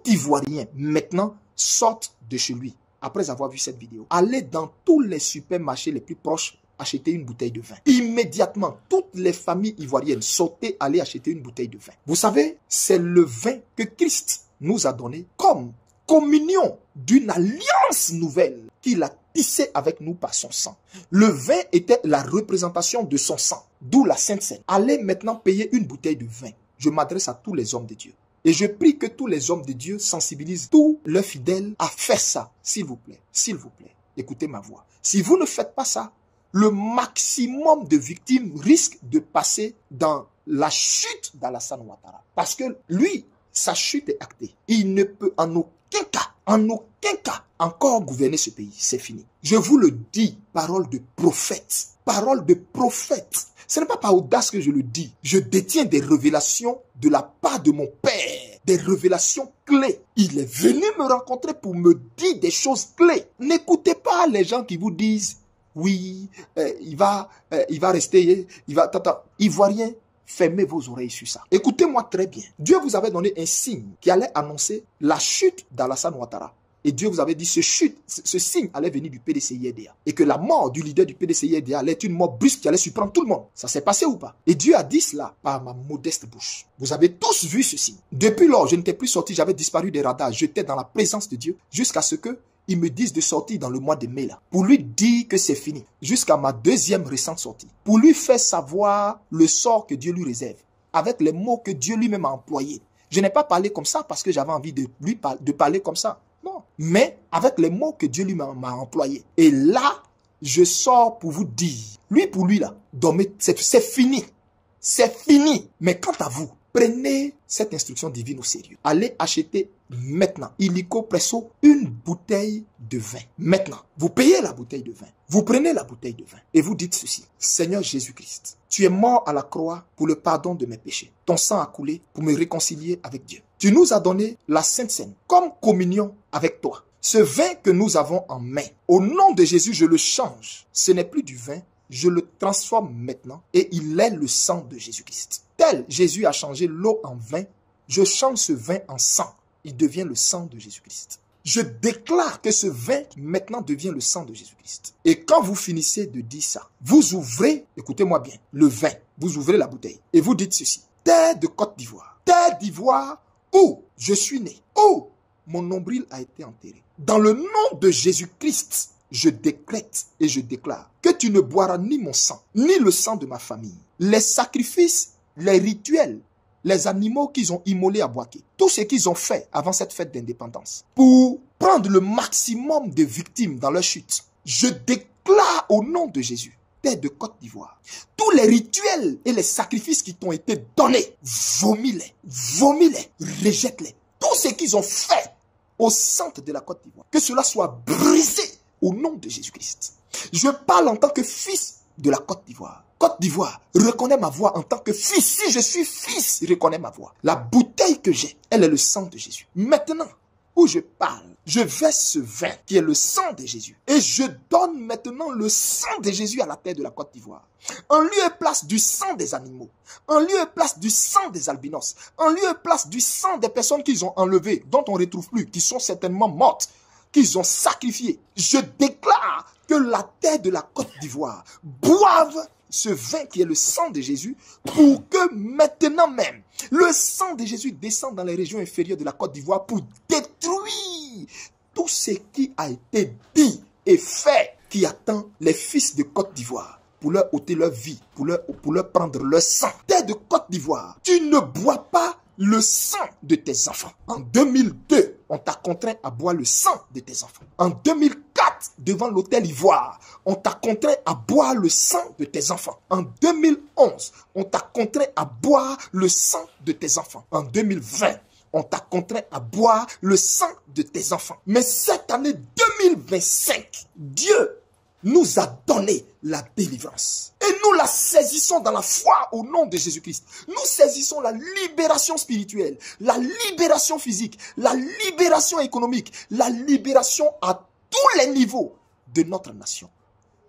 Ivoirien maintenant sorte de chez lui après avoir vu cette vidéo. Allez dans tous les supermarchés les plus proches acheter une bouteille de vin. Immédiatement, toutes les familles ivoiriennes sortaient aller acheter une bouteille de vin. Vous savez, c'est le vin que Christ nous a donné comme communion d'une alliance nouvelle qu'il a tissée avec nous par son sang. Le vin était la représentation de son sang, d'où la Sainte Seine. Allez maintenant payer une bouteille de vin. Je m'adresse à tous les hommes de Dieu. Et je prie que tous les hommes de Dieu sensibilisent tous leurs fidèles à faire ça, s'il vous plaît. S'il vous plaît, écoutez ma voix. Si vous ne faites pas ça, le maximum de victimes risque de passer dans la chute d'Alassane Ouattara. Parce que lui, sa chute est actée. Il ne peut en aucun cas, encore gouverner ce pays. C'est fini. Je vous le dis, parole de prophète. Parole de prophète. Ce n'est pas par audace que je le dis. Je détiens des révélations de la part de mon Père. Des révélations clés. Il est venu me rencontrer pour me dire des choses clés. N'écoutez pas les gens qui vous disent oui, il va rester, Ivoirien, fermez vos oreilles sur ça. Écoutez-moi très bien. Dieu vous avait donné un signe qui allait annoncer la chute d'Alassane Ouattara. Et Dieu vous avait dit ce signe allait venir du PDCI-RDA. Et que la mort du leader du PDCI-RDA allait être une mort brusque qui allait surprendre tout le monde. Ça s'est passé ou pas? Et Dieu a dit cela par ma modeste bouche. Vous avez tous vu ce signe. Depuis lors, je n'étais plus sorti, j'avais disparu des radars. J'étais dans la présence de Dieu jusqu'à ce que ils me disent de sortir dans le mois de mai là. Pour lui dire que c'est fini. Jusqu'à ma deuxième récente sortie. Pour lui faire savoir le sort que Dieu lui réserve. Avec les mots que Dieu lui-même a employés. Je n'ai pas parlé comme ça parce que j'avais envie de parler comme ça. Non. Mais avec les mots que Dieu lui-même m'a employés. Et là, je sors pour vous dire. Lui pour lui là. C'est fini. C'est fini. Mais quant à vous, prenez cette instruction divine au sérieux. Allez acheter maintenant, illico presso, une bouteille de vin. Maintenant, vous payez la bouteille de vin. Vous prenez la bouteille de vin et vous dites ceci. Seigneur Jésus-Christ, tu es mort à la croix pour le pardon de mes péchés. Ton sang a coulé pour me réconcilier avec Dieu. Tu nous as donné la Sainte Seine comme communion avec toi. Ce vin que nous avons en main, au nom de Jésus, je le change. Ce n'est plus du vin. Je le transforme maintenant et il est le sang de Jésus-Christ. Tel Jésus a changé l'eau en vin, je change ce vin en sang. Il devient le sang de Jésus-Christ. Je déclare que ce vin maintenant devient le sang de Jésus-Christ. Et quand vous finissez de dire ça, vous ouvrez, écoutez-moi bien, le vin, vous ouvrez la bouteille et vous dites ceci. Terre de Côte d'Ivoire, terre d'Ivoire où je suis né, où mon nombril a été enterré. Dans le nom de Jésus-Christ, je décrète et je déclare que tu ne boiras ni mon sang, ni le sang de ma famille. Les sacrifices, les rituels, les animaux qu'ils ont immolés à Bouaké, tout ce qu'ils ont fait avant cette fête d'indépendance, pour prendre le maximum de victimes dans leur chute, je déclare au nom de Jésus, terre de Côte d'Ivoire, tous les rituels et les sacrifices qui t'ont été donnés, vomis-les, rejette-les. Tout ce qu'ils ont fait au centre de la Côte d'Ivoire, que cela soit brisé au nom de Jésus-Christ. Je parle en tant que fils de la Côte d'Ivoire. Côte d'Ivoire, reconnais ma voix en tant que fils. Si je suis fils, reconnais ma voix. La bouteille que j'ai, elle est le sang de Jésus. Maintenant, où je parle, je verse ce vin qui est le sang de Jésus. Et je donne maintenant le sang de Jésus à la terre de la Côte d'Ivoire. En lieu et place du sang des animaux. En lieu et place du sang des albinos. En lieu et place du sang des personnes qu'ils ont enlevées, dont on ne retrouve plus, qui sont certainement mortes, qu'ils ont sacrifiées. Je déclare que la terre de la Côte d'Ivoire boive ce vin qui est le sang de Jésus, pour que maintenant même, le sang de Jésus descende dans les régions inférieures de la Côte d'Ivoire pour détruire tout ce qui a été dit et fait qui attend les fils de Côte d'Ivoire, pour leur ôter leur vie, pour leur prendre leur sang. Terre de Côte d'Ivoire, tu ne bois pas le sang de tes enfants. En 2002, on t'a contraint à boire le sang de tes enfants. En 2004, devant l'hôtel Ivoire, on t'a contraint à boire le sang de tes enfants. En 2011, on t'a contraint à boire le sang de tes enfants. En 2020, on t'a contraint à boire le sang de tes enfants. Mais cette année 2025, Dieu nous a donné la délivrance. Et nous la saisissons dans la foi au nom de Jésus-Christ. Nous saisissons la libération spirituelle, la libération physique, la libération économique, la libération à tous les niveaux de notre nation.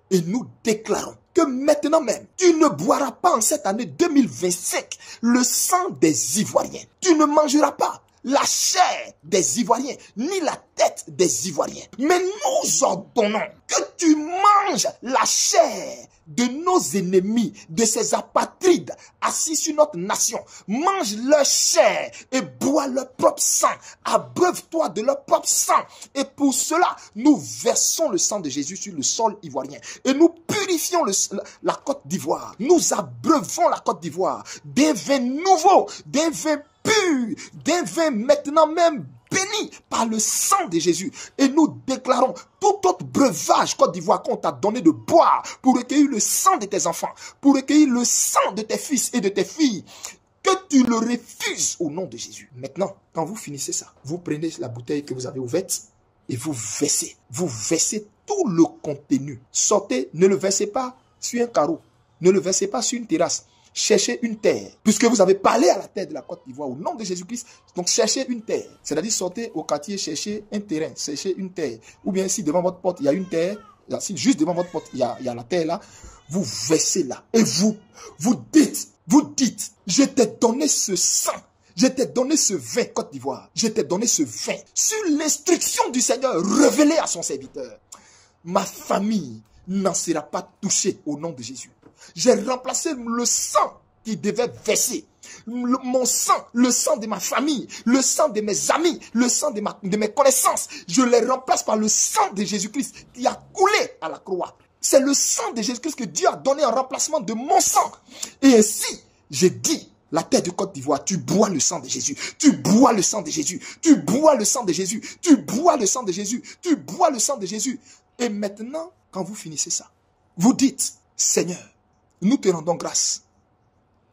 Et nous déclarons que maintenant même, tu ne boiras pas en cette année 2025 le sang des Ivoiriens. Tu ne mangeras pas la chair des Ivoiriens, ni la tête des Ivoiriens. Mais nous ordonnons que tu manges la chair de nos ennemis, de ces apatrides assis sur notre nation. Mange leur chair et bois leur propre sang. Abreuve-toi de leur propre sang. Et pour cela, nous versons le sang de Jésus sur le sol ivoirien. Et nous purifions la Côte d'Ivoire. Nous abreuvons la Côte d'Ivoire d'un vin nouveau, d'un vin pur, d'un vin maintenant même béni par le sang de Jésus. Et nous déclarons tout autre breuvage Côte d'Ivoire qu'on t'a donné de boire pour recueillir le sang de tes enfants, pour recueillir le sang de tes fils et de tes filles, que tu le refuses au nom de Jésus. Maintenant, quand vous finissez ça, vous prenez la bouteille que vous avez ouverte et vous versez. Vous versez tout le contenu. Sortez, ne le versez pas sur un carreau, ne le versez pas sur une terrasse. Cherchez une terre, puisque vous avez parlé à la terre de la Côte d'Ivoire au nom de Jésus-Christ. Donc cherchez une terre, c'est-à-dire sortez au quartier, cherchez un terrain, cherchez une terre. Ou bien si devant votre porte il y a une terre, si juste devant votre porte il y a la terre là, vous versez là. Et vous dites, je t'ai donné ce sang, je t'ai donné ce vin Côte d'Ivoire, je t'ai donné ce vin sur l'instruction du Seigneur révélée à son serviteur. Ma famille n'en sera pas touchée au nom de Jésus. J'ai remplacé le sang qui devait verser. Mon sang, le sang de ma famille, le sang de mes amis, le sang de mes connaissances. Je les remplace par le sang de Jésus-Christ qui a coulé à la croix. C'est le sang de Jésus-Christ que Dieu a donné en remplacement de mon sang. Et ainsi, j'ai dit, la terre de Côte d'Ivoire, tu bois le sang de Jésus. Tu bois le sang de Jésus. Tu bois le sang de Jésus. Tu bois le sang de Jésus. Tu bois le sang de Jésus. Et maintenant, quand vous finissez ça, vous dites, Seigneur, nous te rendons grâce,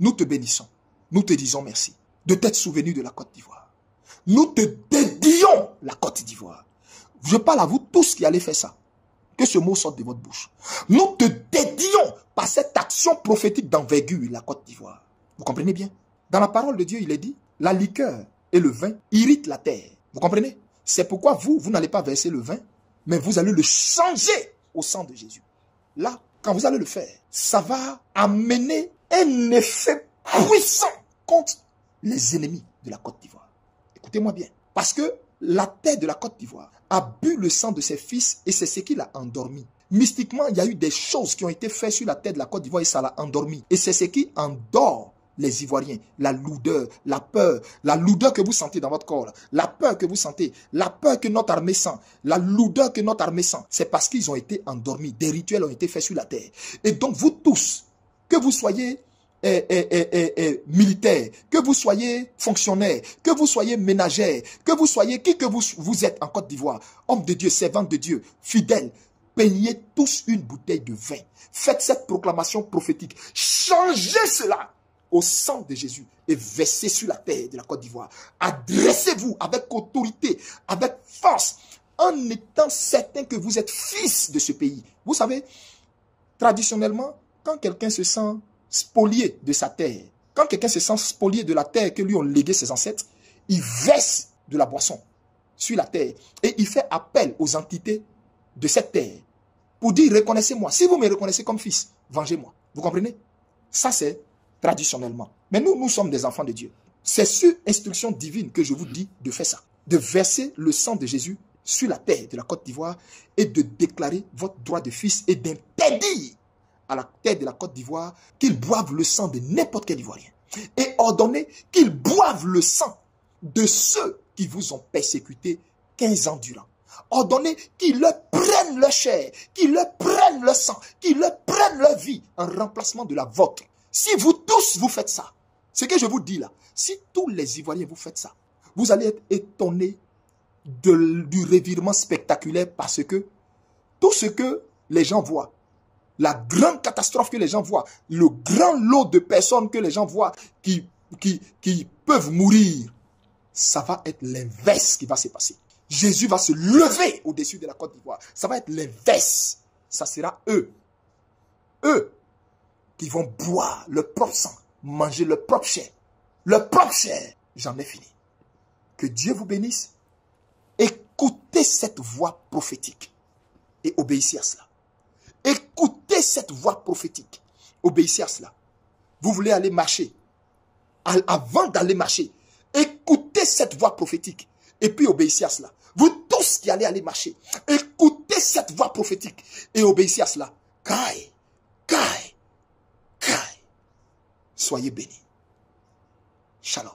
nous te bénissons, nous te disons merci de t'être souvenu de la Côte d'Ivoire. Nous te dédions la Côte d'Ivoire. Je parle à vous tous qui allez faire ça, que ce mot sorte de votre bouche. Nous te dédions par cette action prophétique d'envergure la Côte d'Ivoire. Vous comprenez bien? Dans la parole de Dieu, il est dit, la liqueur et le vin irritent la terre. Vous comprenez? C'est pourquoi vous n'allez pas verser le vin, mais vous allez le changer au sang de Jésus. Là, quand vous allez le faire, ça va amener un effet puissant contre les ennemis de la Côte d'Ivoire. Écoutez-moi bien. Parce que la terre de la Côte d'Ivoire a bu le sang de ses fils et c'est ce qui l'a endormi. Mystiquement, il y a eu des choses qui ont été faites sur la terre de la Côte d'Ivoire et ça l'a endormi. Et c'est ce qui endort les Ivoiriens, la lourdeur que vous sentez dans votre corps, la peur que vous sentez, la peur que notre armée sent, la lourdeur que notre armée sent, c'est parce qu'ils ont été endormis, des rituels ont été faits sur la terre. Et donc vous tous, que vous soyez militaire, que vous soyez fonctionnaire, que vous soyez ménagère, que vous soyez qui que vous êtes en Côte d'Ivoire, homme de Dieu, servant de Dieu, fidèle, peignez tous une bouteille de vin. Faites cette proclamation prophétique. Changez cela au sang de Jésus et versez sur la terre de la Côte d'Ivoire. Adressez-vous avec autorité, avec force, en étant certain que vous êtes fils de ce pays. Vous savez, traditionnellement, quand quelqu'un se sent spolié de sa terre, quand quelqu'un se sent spolié de la terre que lui ont légué ses ancêtres, il verse de la boisson sur la terre et il fait appel aux entités de cette terre pour dire, reconnaissez-moi. Si vous me reconnaissez comme fils, vengez-moi. Vous comprenez? Ça, c'est traditionnellement. Mais nous sommes des enfants de Dieu. C'est sur instruction divine que je vous dis de faire ça. De verser le sang de Jésus sur la terre de la Côte d'Ivoire et de déclarer votre droit de fils et d'interdire à la terre de la Côte d'Ivoire qu'ils boivent le sang de n'importe quel Ivoirien. Et ordonner qu'ils boivent le sang de ceux qui vous ont persécuté 15 ans durant. Ordonner qu'ils leur prennent leur chair, qu'ils leur prennent leur sang, qu'ils leur prennent leur vie en remplacement de la vôtre. Si vous tous vous faites ça, ce que je vous dis là, si tous les Ivoiriens vous faites ça, vous allez être étonnés du revirement spectaculaire parce que tout ce que les gens voient, la grande catastrophe que les gens voient, le grand lot de personnes que les gens voient qui peuvent mourir, ça va être l'inverse qui va se passer. Jésus va se lever au-dessus de la Côte d'Ivoire. Ça va être l'inverse. Ça sera eux. Eux qui vont boire le propre sang, manger le propre chair. Le propre chair. J'en ai fini. Que Dieu vous bénisse. Écoutez cette voix prophétique et obéissez à cela. Écoutez cette voix prophétique. Obéissez à cela. Vous voulez aller marcher. Avant d'aller marcher, écoutez écoutez cette voix prophétique et puis obéissez à cela. Vous tous qui allez marcher, écoutez cette voix prophétique et obéissez à cela. Kai, Kai, Kai. Soyez bénis. Shalom.